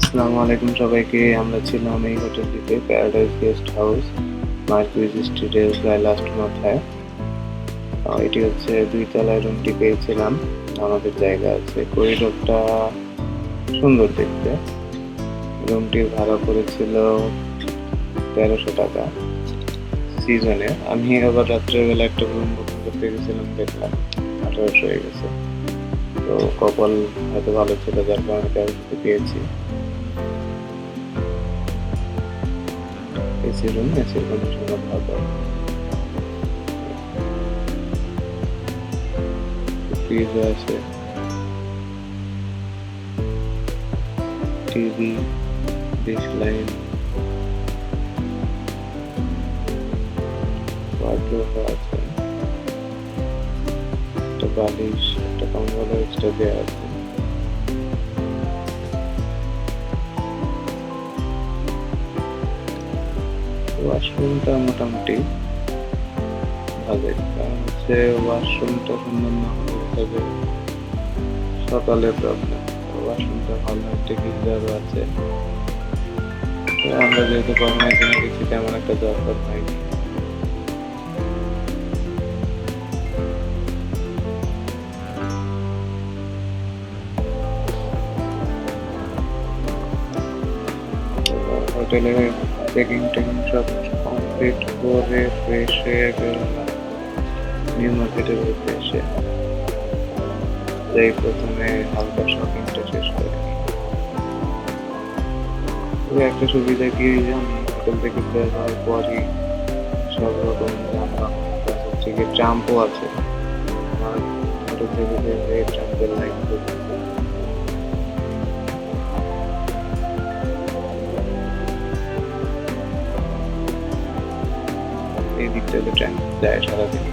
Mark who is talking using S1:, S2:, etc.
S1: আসসালামু আলাইকুম সবাইকে। আমরা ছিলাম এই হোটেলটিতে, প্যারাডাইস গেস্ট হাউস, মার্কুইজ স্ট্রিটের প্রায় লাস্ট মাথায়। এটি হচ্ছে ২ তলায় রুমটি পেয়েছিলাম। আমাদের জায়গা আছে, করিডোরটা সুন্দর দেখতে। রুমটির ভাড়া পড়েছিল ১৩০০ টাকা সিজনে। আমি আবার রাত্রের বেলা একটা রুম বুকিং করতে গেছিলাম, দেখলাম ১৮০০ হয়ে গেছে। তো কপাল হয়তো ভালো ছিল, যার কারণে ১৩০০ পেয়েছি। এসি রুম, এসির কন্ডিশন ভালো, ফ্রিজ আছে, টিভি, ডিশ লাইন, ওয়ার্ডরোব আছে, একটা বালিশ, একটা কম্বল এক্সট্রা দেওয়া আছে। ওয়াশরুমটা মোটামুটি ভালোই, কারণ হচ্ছে ওয়াশরুমটা সুন্দর না হলে দেখা যায় সকালে প্রবলেম। ওয়াশরুমটা ভালো, একটা গিজারও আছে। তো আমরা যেহেতু গরমের দিনে গেছি, তেমন একটা দরকার হয়নি। হোটেলে চেকিং টেকিং সব কমপ্লিট করে ফ্রেশ হয়ে গেলাম নিউ মার্কেটের মধ্যে এসে। তাই প্রথমে হালকা শপিংটা শেষ করে নিই। তবে একটা সুবিধা কি, আমি হোটেল থেকে বের হওয়ার পরই সব রকম যানবাহন প্লাস হচ্ছে গিয়ে ট্রাম্পও আছে। আমার হোটেল থেকে বের হয়ে ট্রাম্পের লাইন ধরে এই দিকটাতে ট্রাম্প যায় সারাদিন।